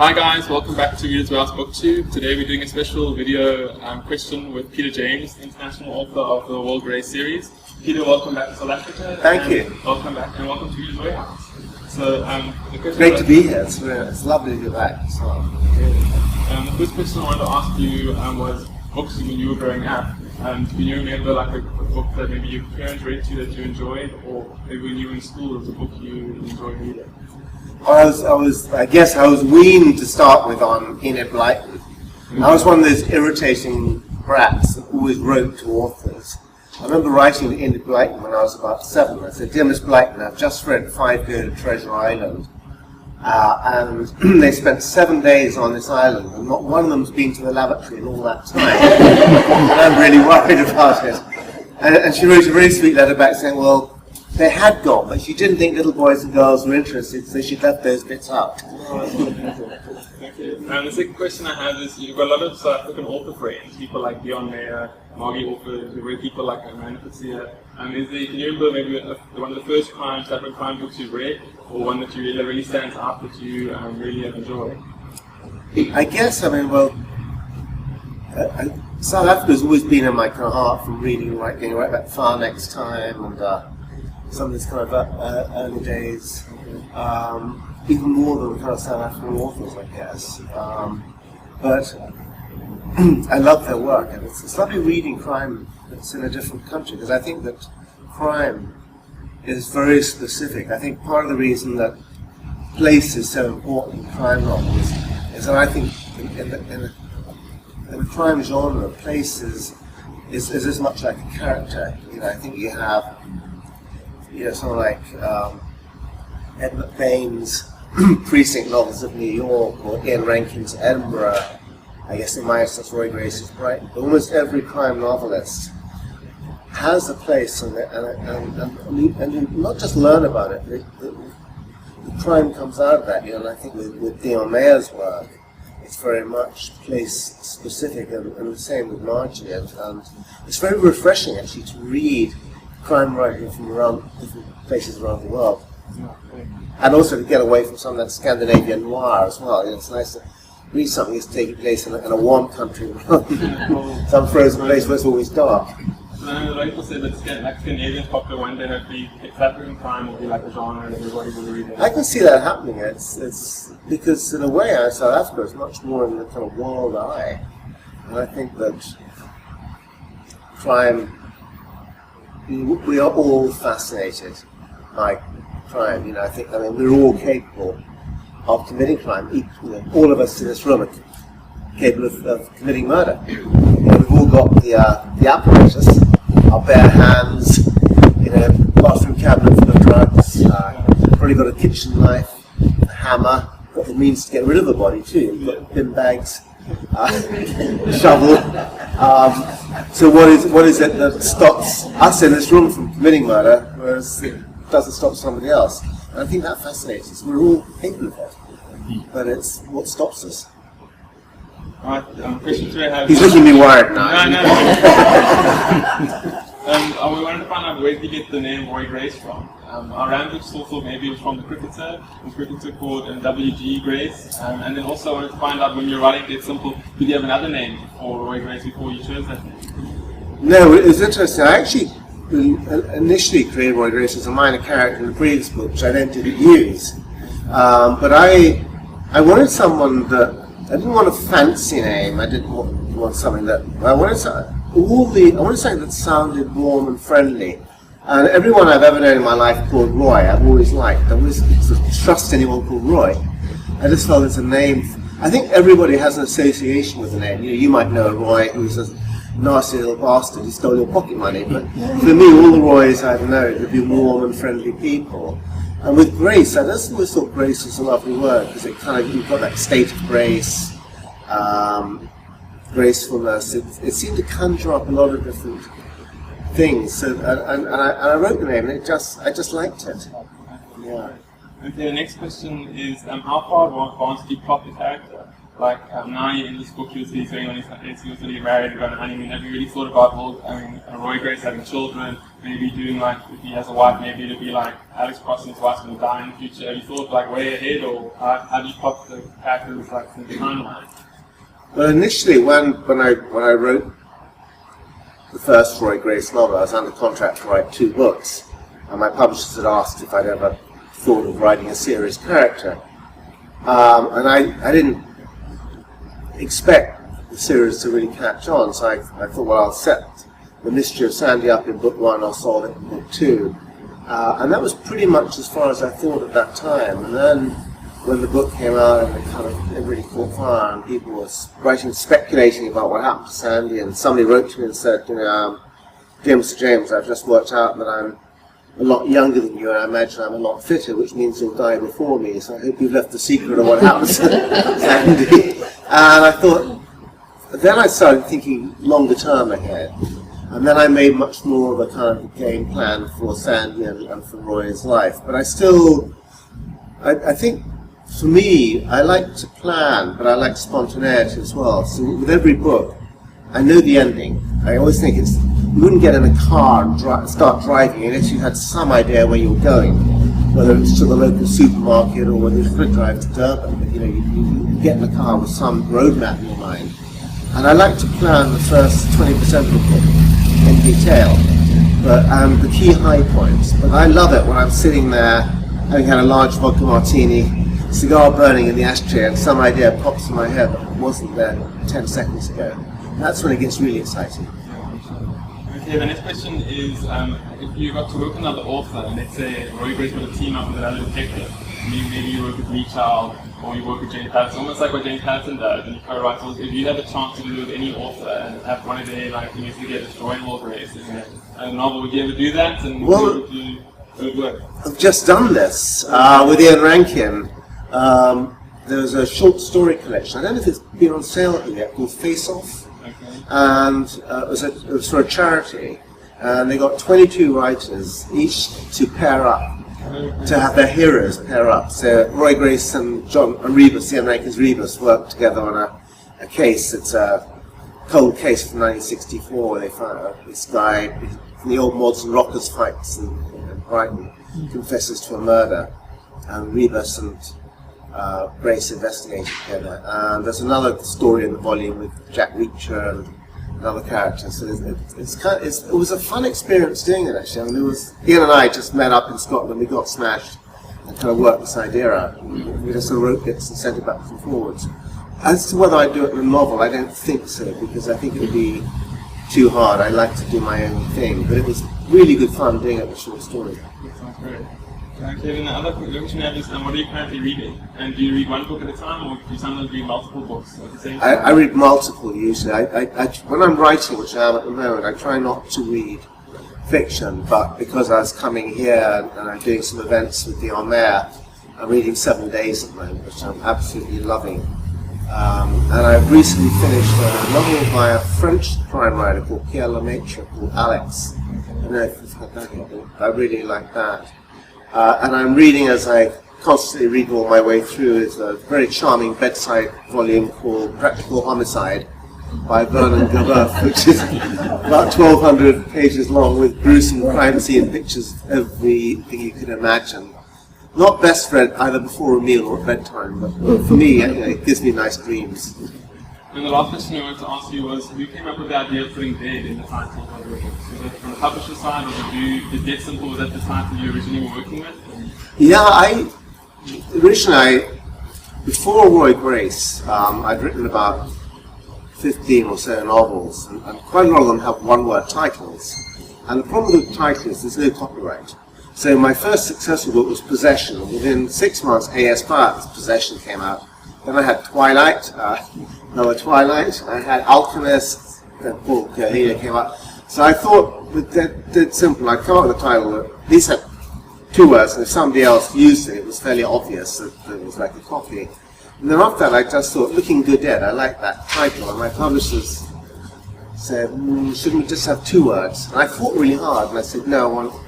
Hi guys, welcome back to Readers Warehouse BookTube. Today we're doing a special video question with Peter James, international author of the World Grey series. Peter, welcome back to South Africa. Thank you. Welcome back and welcome to Readers Warehouse. So, the question great to be here. It's lovely to be back. So. The first question I wanted to ask you was books when you were growing up. Do you remember like a book that maybe your parents read to you that you enjoyed, or maybe when you were in school it was a book you enjoyed reading? I guess I was weaned to start with on Enid Blyton. Mm-hmm. I was one of those irritating brats that always wrote to authors. I remember writing to Enid Blyton when I was about 7. I said, "Dear Miss Blyton, I've just read 5 Go to Treasure Island. And they spent 7 days on this island, and not one of them's been to the lavatory in all that time. And I'm really worried about it." And she wrote a very sweet letter back saying, well, they had gone, but she didn't think little boys and girls were interested, so she left those bits out. Thank you. And the second question I have is, you've got a lot of South African author friends, people like Dion Meyer, Margie Orford, you've read people like Amanda Facia. Can you remember maybe one of the first South African crime books you've read, or one that you really stands out that you really have enjoyed? I guess, South Africa's always been in my kind of heart from reading, getting right back far next time, and some of these kind of early days, even more than kind of South African authors, I guess. But I love their work, and it's lovely reading crime that's in a different country, because I think that crime is very specific. I think part of the reason that place is so important in crime novels is that I think in the crime genre, place is as much like a character. I think you have someone like Ed McBain's Precinct novels of New York, or Ian Rankin's Edinburgh, I guess in my instance Roy Grace's Brighton. Almost every crime novelist has a place, and you not just learn about it, the crime comes out of that. And I think with Dion Meyer's work, it's very much place specific, and the same with Margie. And it's very refreshing actually to read crime writing from around different places around the world, and also to get away from some of that Scandinavian noir as well. It's nice to read something that's taking place in a warm country, some frozen place where it's always dark. The writer said that Scandinavian popular one day hopefully South African crime will be like a genre and everybody will read it. I can see that happening. It's because in a way South Africa is much more in the kind of world eye, and I think that crime. We are all fascinated by crime. I think we're all capable of committing crime. All of us in this room are capable of committing murder. We've all got the apparatus, our bare hands, bathroom cabinet full of drugs. Probably got a kitchen knife, a hammer. Got the means to get rid of the body too. You've got bin bags, shovel. So what is it that stops us in this room from committing murder, whereas it doesn't stop somebody else? And I think that fascinates us. We're all capable of it, but it's what stops us. Question 2 I have. He's looking at me worried now. No. We wanted to find out where did you get the name Roy Grace from? Our Randwick thought maybe it was from the cricketer called W.G. Grace. And then also I wanted to find out when you were writing Dead Simple, did you have another name for Roy Grace before you chose that name? No, it was interesting. I actually initially created Roy Grace as a minor character in the previous book, which I then didn't use. But I wanted someone that, I didn't want a fancy name. I didn't want something that, I wanted something that sounded warm and friendly. And everyone I've ever known in my life called Roy, I've always liked. I always trust anyone called Roy. I just felt it's a name. I think everybody has an association with a name. You might know a Roy who's a nasty little bastard who stole your pocket money, but for me, all the Roys I've known have been warm and friendly people. And with grace, I just always thought grace was a lovely word, because it kind of, you've got that state of grace, gracefulness. It seemed to conjure up a lot of different things. So, and I wrote the name, and I just liked it. Yeah. Okay, the next question is, how far advanced do you plot the character? Like, now in this book you'll see he's going on his, he was going to get married and go on a honeymoon. Have you really thought about, well, I mean, Roy Grace having children, maybe doing like, if he has a wife, maybe it'll be like Alex Cross and his wife's going to die in the future. Have you thought like way ahead, or how do you plot the characters like in the timeline? Well, initially when I wrote the first Roy Grace novel, I was under contract to write 2 books, and my publishers had asked if I'd ever thought of writing a serious character. And I didn't expect the series to really catch on, so I thought, well, I'll set the mystery of Sandy up in book 1, I'll solve it in book 2. And that was pretty much as far as I thought at that time. And then when the book came out and it really caught fire and people were writing, speculating about what happened to Sandy, and somebody wrote to me and said, you know, dear Mr. James, I've just worked out that I'm a lot younger than you, and I imagine I'm a lot fitter, which means you'll die before me, so I hope you've left the secret of what happens to Sandy. And I thought, then I started thinking longer term ahead, and then I made much more of a kind of game plan for Sandy and for Roy's life. But I still, I think, for me, I like to plan, but I like spontaneity as well. So with every book, I know the ending. I always think you wouldn't get in a car and start driving unless you had some idea where you were going, whether it's to the local supermarket or whether you could drive to Durban. But you know, you get in the car with some roadmap in your mind. And I like to plan the first 20% of the book in detail, but the key high points. But I love it when I'm sitting there, having had a large vodka martini, cigar burning in the ashtray, and some idea pops in my head that wasn't there 10 seconds ago. That's when it gets really exciting. Okay, the next question is, if you got to work with another author, and let's say Roy Grace got a team up with another detective, maybe you work with Lee Child, or you work with Jane Patterson, almost like what Jane Patterson does, and you co-write, if you have a chance to do it with any author and have one of their like investigators join Roy Grace in a novel, would you ever do that? And well, would you work? I've just done this with Ian Rankin. There was a short story collection, I don't know if it's been on sale yet, called Face Off. Okay. And it was for a charity, and they got 22 writers, each to pair up, to have their heroes pair up. So Roy Grace and John Rebus, Ian Rankin's Rebus, worked together on a case. It's a cold case from 1964 where they found this guy from the old Mods and Rockers fights in Brighton, confesses to a murder, and Rebus and Grace investigated together. And there's another story in the volume with Jack Reacher and another character. So it was a fun experience doing it, actually. I mean, Ian and I just met up in Scotland. We got smashed and kind of worked this idea out. We just sort of wrote bits and sent it back and forwards. As to whether I do it in a novel, I don't think so, because I think it would be too hard. I like to do my own thing, but it was really good fun doing it with short story. That sounds great. Okay, then the other question I have is, what are you currently reading? And do you read one book at a time, or do you sometimes read multiple books at the same time? I read multiple usually. When I'm writing, which I am at the moment, I try not to read fiction, but because I was coming here and I'm doing some events with the On Air, I'm reading 7 Days at the moment, which I'm absolutely loving. And I've recently finished a novel by a French crime writer called Pierre Lemaitre called Alex. I don't know if you've heard that yet. I really like that. And I'm reading, as I constantly read all my way through, is a very charming bedside volume called Practical Homicide by Vernon Gabeuf, which is about 1,200 pages long with gruesome crime scene pictures of everything you can imagine. Not best read either before a meal or at bedtime, but for me, it gives me nice dreams. And the last question I wanted to ask you was, who came up with the idea of putting Dead in the title of your book? Was it from the publisher side, or did Dead Simple, was that the title you originally were working with? Yeah, originally, before Roy Grace, I'd written about 15 or so novels, and quite a lot of them have one-word titles. And the problem with the title is there's no copyright. So my first successful book was Possession. Within 6 months, A.S. Barrett's Possession came out. Then I had Twilight, another Twilight. I had Alchemist, then Paul Coelho came out. So I thought, with Dead Simple, I'd come up with a title that at least had 2 words, and if somebody else used it, it was fairly obvious that it was like a copy. And then after that, I just thought, Looking Good Dead, I like that title. And my publishers said, shouldn't we just have 2 words? And I thought really hard, and I said, no, I want.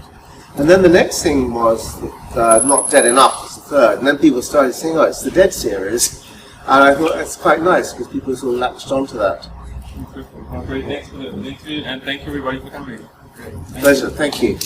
And then the next thing was Not Dead Enough was the third. And then people started saying, oh, it's the Dead series. And I thought that's quite nice because people sort of latched onto that. Well, great, thanks for the interview, and thank you everybody for coming. Great. Pleasure, thank you.